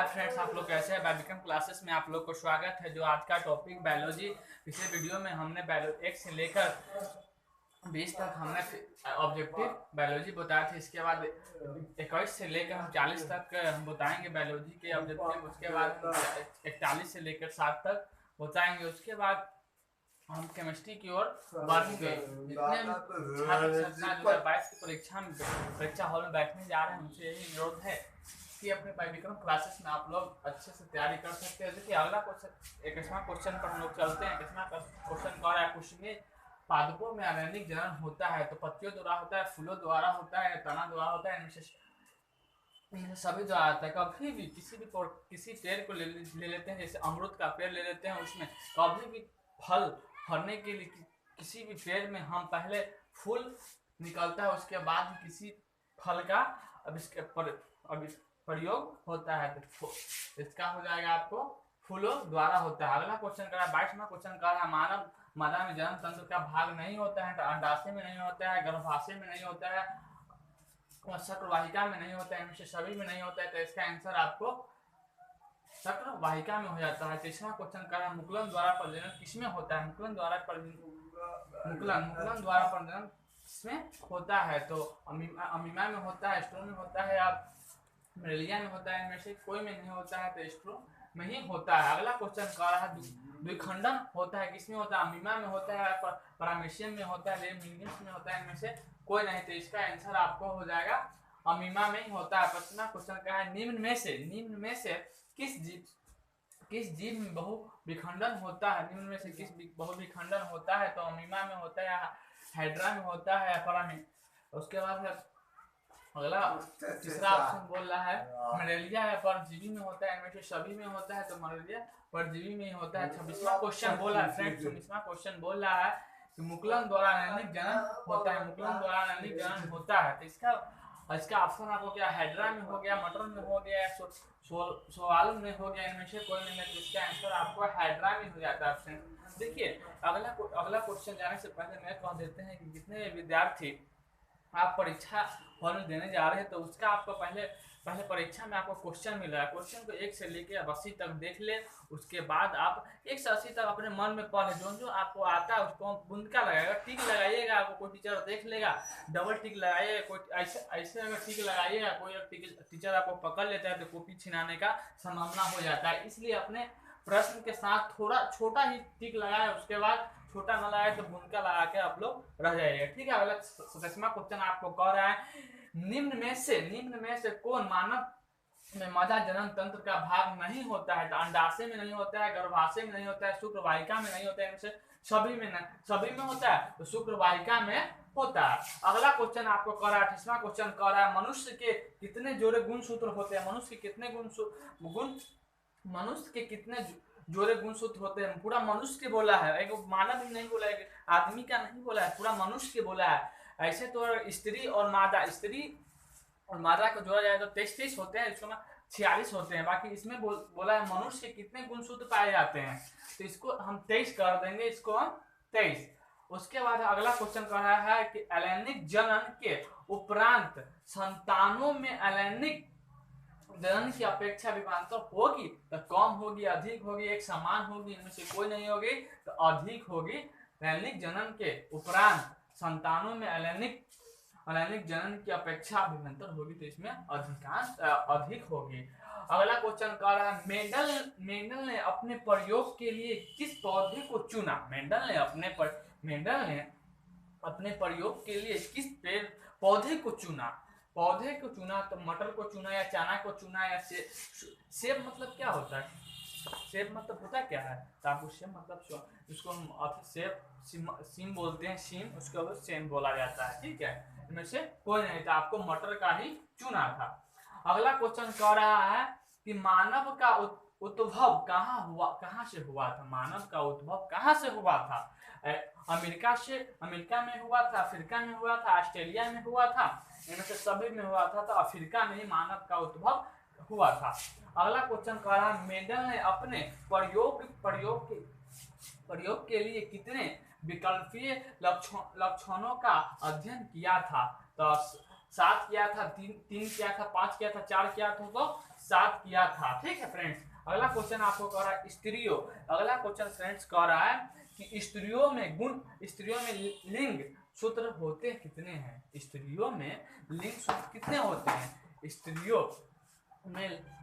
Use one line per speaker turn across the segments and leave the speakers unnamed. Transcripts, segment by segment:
Friends, आप लोग कैसे हैं? बायोलॉजी क्लासेस में आप लोग को स्वागत है। जो आज का टॉपिक बायोलॉजी, पिछले वीडियो में हमने 1 से लेकर 20 तक हमने ऑब्जेक्टिव बायोलॉजी बताया था। इसके बाद 21 से लेकर हम 40 तक हम बताएंगे बायोलॉजी के ऑब्जेक्टिव। उसके बाद 41 से लेकर 60 तक बताएंगे। उसके बाद हम केमिस्ट्री की ओर बढ़ेंगे। जितने छात्र 2022 की परीक्षा हॉल में बैठने जा रहे हैं, उनसे यही अनुरोध है कि अपने बायोलॉजिकल क्लासेस में आप लोग अच्छे से तैयारी कर सकते हैं। देखिए, अगला क्वेश्चन 21वां क्वेश्चन पर हम लोग चलते हैं। 21वां क्वेश्चन कह रहा है, कुछ में पादपों में आनैनिक जनन होता है तो पत्तियों द्वारा होता है, फूलों द्वारा होता है, तना द्वारा होता है, इनमें सभी द्वारा आता है। कभी भी किसी पेड़ को ले लेते हैं, जैसे अमरूद का पेड़ ले लेते हैं, उसमें कभी भी फल फलने के लिए किसी भी पेड़ में हम पहले फूल निकलता है, उसके बाद किसी फल का प्रयोग होता है। तो इसका हो जाएगा आपको फूलों द्वारा होता है। अगला क्वेश्चन कर रहा है, 22वां क्वेश्चन कर रहा है, मानव मादा में जन्म तंत्र का भाग नहीं होता है, अंडाशय में नहीं होता है, गर्भाशय में नहीं होता है, शुक्रवाहिका में नहीं होता है, इनमें से सभी में नहीं होता है। तो इसका आंसर आपको शुक्रवाहिका में हो जाता है। 23वां क्वेश्चन कर रहा है, मुकुलन द्वारा प्रजनन किसमें होता है? मुकुलन द्वारा प्रजनन किसमें होता है? तो अमीमा में होता है, स्ट्रो में होता है, या मलेरिया में होता है। इनमें से कोई में नहीं होता है, तो स्ट्रो में ही होता है। अगला क्वेश्चन कह रहा है, द्विखंडन होता है किसमें होता है? अमीमा में होता है, पैरामीशियम में होता है, लेमिनियस में होता है। इनमें से कोई नहीं, तो इसका आंसर आपको हो जाएगा अमीमा में ही होता है। 25वां क्वेश्चन का है, निम्न में से किस जीव में बहुविखंडन होता है? निम्न में से किस बहुविखंडन होता है? तो अमीमा में होता है, हाइड्रा में होता है, में। उसके बाद अगला तीसरा ऑप्शन बोल रहा है, मलेरिया है परजीवी में होता है, इनमें से सभी में होता है, तो मलेरिया परजीवी में ही होता है। 26वां क्वेश्चन बोल रहा है फ्रेंड्स, 26वां क्वेश्चन बोल रहा है कि मुकुलन द्वारा आनैनिक जनन होता है, मुकुलन द्वारा आनैनिक जनन होता है। तो इसका ऑप्शन आपको क्या, हाइड्रा में हो गया, मटर में हो गया, सोवालम में हो गया, इनमें से कोई नहीं है। तो इसका आंसर आपको हाइड्रा में हो जाता है। देखिए, अगला क्वेश्चन जाने से पहले मैं कह देते हैं कि जितने विद्यार्थी आप परीक्षा हॉल में देने जा रहे हैं, तो उसका आपको पहले परीक्षा में आपको क्वेश्चन मिल रहा है। क्वेश्चन को 1 से लेकर 80 तक देख ले। उसके बाद आप 1 से 80 तक अपने मन में पढ़े, जो आपको आता है उसको बुंदका लगाएगा, टिक लगाइएगा। आपको कोई टीचर देख लेगा, डबल टिक लगाइएगा। कोई ऐसे अगर टिक लगाइएगा, कोई टीचर आपको पकड़ लेता है तो कॉपी छिनाने का संभावना हो जाता है। इसलिए अपने प्रश्न के साथ थोड़ा छोटा ही टिक लगाए, उसके बाद छोटा न लगाए तो भूमिका लगा के आप लोग रह जाइएगा, ठीक है। अगला 27वां क्वेश्चन आपको कह रहा है, निम्न में से कौन मानव में मादा जनन तंत्र का भाग नहीं होता है? तो अंडाशय में नहीं होता है, गर्भाशय में नहीं होता है, शुक्रवाहिका में नहीं होता है, इनमें से सभी में होता है, तो शुक्रवाहिका में होता है। अगला क्वेश्चन आपको कह रहा है, 28वां क्वेश्चन कह रहा है, मनुष्य के कितने जोड़े गुणसूत्र होते हैं? मनुष्य के कितने जोड़े गुणसूत्र होते हैं? पूरा मनुष्य के बोला है, एक मानव ही नहीं बोला है, आदमी का नहीं बोला है, पूरा मनुष्य के बोला है। ऐसे तो स्त्री और मादा को जोड़ा जाए तो 23 होते हैं, इसको 46 होते हैं। बाकी इसमें बोला है मनुष्य के कितने गुणसूत्र पाए जाते हैं, तो इसको हम 23 कर देंगे, इसको हम 23। उसके बाद अगला क्वेश्चन कह रहा है कि अलैंगिक जनन के उपरांत संतानों में अलैंगिक जनन की अपेक्षा विभवांतर होगी तो कम होगी, अधिक होगी, एक समान होगी, इनमें से कोई नहीं होगी, तो अधिक होगी। लैंगिक जनन के उपरांत संतानों में अलैंगिक जनन की अपेक्षा विभवांतर होगी, तो इसमें अधिक होगी। अगला क्वेश्चन कह रहा है, मेंडल ने अपने प्रयोग के लिए किस पौधे को चुना? मेंडल ने अपने प्रयोग के लिए किस पौधे को चुना? तो मटर को चुना, या चना को चुना, या सेब मतलब क्या होता है? सेब मतलब होता क्या है? तो आपको सेब मतलब इसको हम सीम बोलते हैं, सीम, उसके बाद सेम बोला जाता है, ठीक है। इनमें से कोई नहीं था, आपको मटर का ही चुना था। अगला क्वेश्चन कह रहा है कि मानव का उद्भव कहाँ से हुआ था? मानव का उद्भव कहाँ से हुआ था? अमेरिका में हुआ था, अफ्रीका में हुआ था, ऑस्ट्रेलिया में हुआ था, इनमें से सभी में हुआ था, तो अफ्रीका में ही मानव का उद्भव हुआ था। अगला क्वेश्चन कह रहा है, मेंडल ने अपने प्रयोग के लिए कितने विकल्पीय लक्षणों का अध्ययन किया था? तो 7 किया था, 3 किया था, 5 किया था, 4 किया था, तो 7 किया था। ठीक है फ्रेंड्स। अगला क्वेश्चन आपको कह रहा है स्त्रियों। अगला क्वेश्चन फ्रेंड्स कह रहा है कि स्त्रियों में लिंग सूत्र होते कितने हैं? स्त्रियों में लिंग सूत्र कितने होते हैं?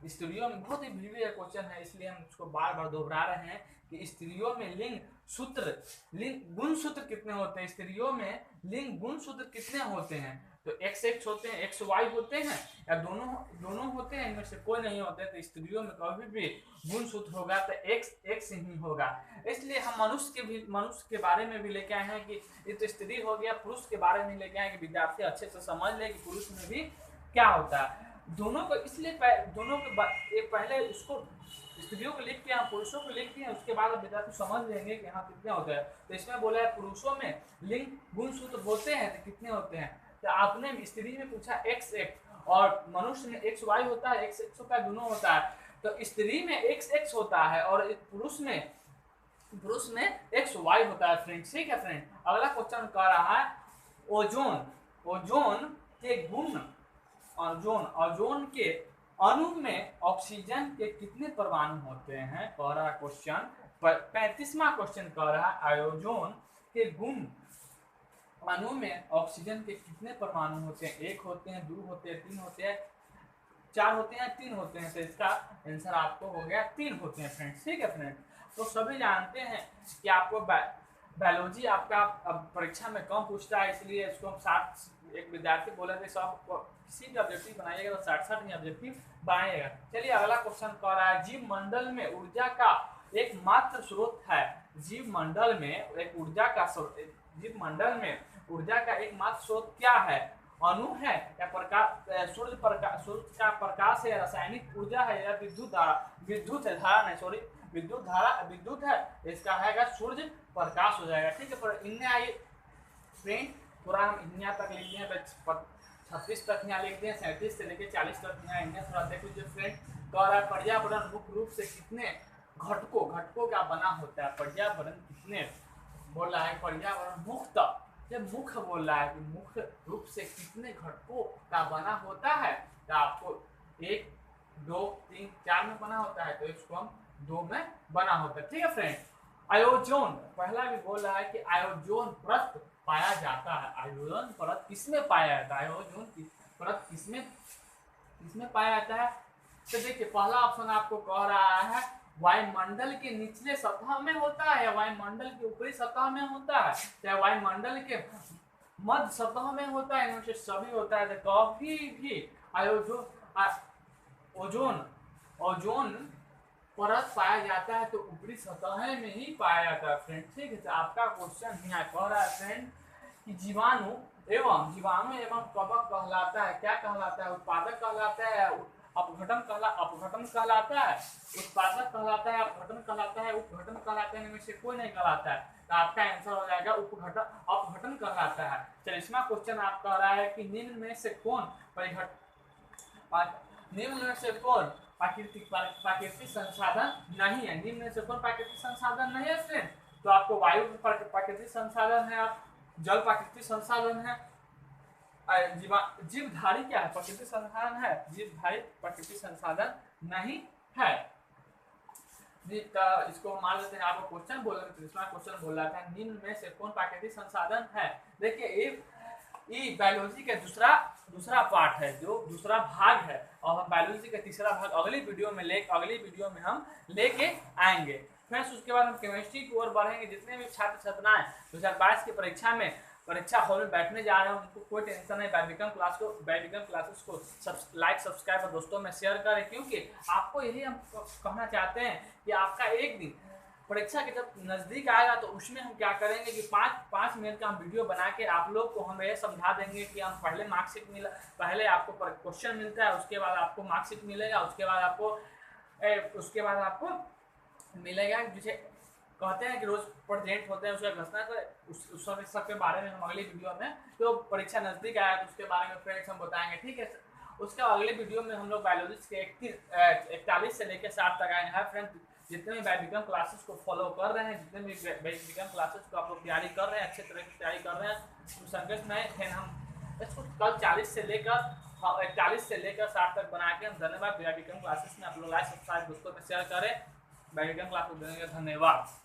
स्त्रियों में बहुत ही भिड़ी क्वेश्चन है, इसलिए हम उसको बार बार दोहरा रहे हैं कि स्त्रियों में लिंग गुण सूत्र कितने होते हैं? स्त्रियों में लिंग गुण सूत्र कितने होते हैं? तो XX होते हैं, XY होते हैं, या दोनों होते हैं, इनमें से कोई नहीं होते। तो स्त्रियों में कभी भी गुण सूत्र होगा तो X ही होगा। इसलिए हम मनुष्य के बारे में भी लेके आए हैं कि ये तो स्त्री हो गया। पुरुष के बारे में लेके आए कि विद्यार्थी अच्छे से समझ ले कि पुरुष में भी क्या होता है। दोनों को इसलिए पहले उसको स्त्रियों को लिख के हम पुरुषों को लिख दिए, उसके बाद विद्यार्थी समझ लेंगे कि हाँ कितने होते हैं। तो इसमें बोला है पुरुषों में लिंग गुण सूत्र होते हैं तो कितने होते हैं? तो आपने स्त्री में पूछा XX और मनुष्य में XY होता है, XX होता है, दोनों होता है। तो स्त्री में XX होता है और पुरुष में XY होता है फ्रेंड। ठीक है फ्रेंड। अगला क्वेश्चन कह रहा है ओजोन के गुण। ओजोन के अणु में ऑक्सीजन के कितने परमाणु होते हैं? कह रहा क्वेश्चन 35वां क्वेश्चन कह रहा है ओजोन के गुण अणु में ऑक्सीजन के कितने परमाणु होते हैं? 1 होते हैं, 2 होते हैं, 3 होते हैं, 4 होते हैं, 3 होते हैं। तो इसका आंसर आपको हो गया 3 होते हैं फ्रेंड्स। ठीक है फ्रेंड। तो सभी जानते हैं कि आपको बायोलॉजी आपका परीक्षा में कम पूछता है, इसलिए इसको हम 60 एक विद्यार्थी बोले थे सब किसी भी ऑब्जेक्टिव बनाइएगा तो 60 ही ऑब्जेक्टिव बनाइएगा। चलिए अगला क्वेश्चन कह रहा है जीव मंडल में ऊर्जा का एकमात्र स्रोत है। जीव मंडल में ऊर्जा का एकमात्र स्रोत क्या है? अणु है या प्रकाश? सूर्य का प्रकाश है, रासायनिक ऊर्जा है, या विद्युत है। इसका है सूर्य प्रकाश हो जाएगा। ठीक है। पर इनने आइए फ्रेंड थोड़ा हम यहाँ तक लिख दिए, 36 तक यहाँ लिख दिए, 37 से लेकर 40 तक यहाँ इन्हें थोड़ा देख लीजिए फ्रेंड। कह रहा है पर्यावरण मुख्य रूप से कितने घटकों का बना होता है? पर्यावरण कितने बोल रहा है? पर्यावरण मुख्य बोल रहा है कि मुख्य रूप से कितने घटकों का बना होता है? तो आपको 1, 2, 3, 4 में बना होता है, तो इसको हम 2 में बना होता है। ठीक है फ्रेंड। आयोजोन पहला भी बोल रहा है कि आयोजोन परत पाया जाता है। आयोजन परत किसमें पाया जाता है? आयोजन की परत किसमें पाया जाता है? तो देखिए पहला ऑप्शन आपको कह रहा है वायुमंडल के निचले सतह में होता है या वायुमंडल के ऊपरी सतह में होता है या वायुमंडल के मध्य सतह में होता है। इनमें से सभी होता है। तो कभी भी ओजोन परत पाया जाता है तो ऊपरी सतह में ही पाया जाता है फ्रेंड। ठीक है। तो आपका क्वेश्चन यहाँ कह रहा है फ्रेंड कि जीवाणु एवं कवक कहलाता है। क्या कहलाता है? उत्पादक कहलाता है, अपघटन कहलाता है, उत्पादक कहलाता है, अपघटन कहलाता है, उपघटन कहलाता है। इनमें से कोई नहीं कहलाता है। तो आपका आंसर हो जाएगा अपघटन कहलाता है। 40वां क्वेश्चन आप कह रहा है कि निम्न में से कौन प्राकृतिक संसाधन नहीं है? निम्न में से कौन प्राकृतिक संसाधन नहीं है फ्रेंड? तो आपको वायु प्राकृतिक संसाधन है, आप जल प्राकृतिक संसाधन है, जीवधारी क्या है? प्राकृतिक संसाधन है। जीवधारी प्राकृतिक संसाधन नहीं है। इसको मान लेते हैं। आपको क्वेश्चन बोल रहे थे, क्वेश्चन बोल रहा था निम्न में से कौन प्राकृतिक संसाधन है? देखिए ये बायोलॉजी का दूसरा पार्ट है, जो दूसरा भाग है, और हम बायोलॉजी का तीसरा भाग अगली वीडियो में हम लेके आएंगे फ्रेंड्स। उसके बाद हम केमिस्ट्री की ओर बढ़ेंगे। जितने भी छात्र छात्राएं 2022 की परीक्षा हॉल में बैठने जा रहे हैं, उनको कोई टेंशन नहीं। बायोविज्ञान क्लासेस को लाइक सब्सक्राइब और दोस्तों में शेयर करें, क्योंकि आपको यही हम कहना चाहते हैं कि आपका एक दिन परीक्षा के जब नजदीक आएगा तो उसमें हम क्या करेंगे कि 5 मिनट का हम वीडियो बना के आप लोग को हम ये समझा देंगे कि हम पहले आपको क्वेश्चन मिलता है, उसके बाद आपको मार्कशीट मिलेगा, उसके बाद आपको मिलेगा जिसे कहते हैं कि रोज प्रेजेंट होते हैं, उसका घोषणा उस सबके बारे में हम अगली वीडियो में, तो परीक्षा नजदीक आया तो उसके बारे में फ्रेंड्स हम बताएंगे। ठीक है। उसके अगले वीडियो में हम लोग बायोलॉजी के 41 से लेकर 60 तक आएंगे। है फ्रेंड्स, जितने भी बायोविज्ञान क्लासेस को फॉलो कर रहे हैं, जितने भी बायोविज्ञान क्लासेस को आप लोग तैयारी कर रहे हैं, अच्छे तरह की तैयारी कर रहे हैं, तो संघर्ष में फिर हम इसको कल 40 से लेकर 41 से लेकर 60 तक बना के हम धन्यवाद। विक्रम क्लासेस में आप लोग लाइक सब्सक्राइब दोस्तों में शेयर करें। विक्रम क्लास को देने के धन्यवाद।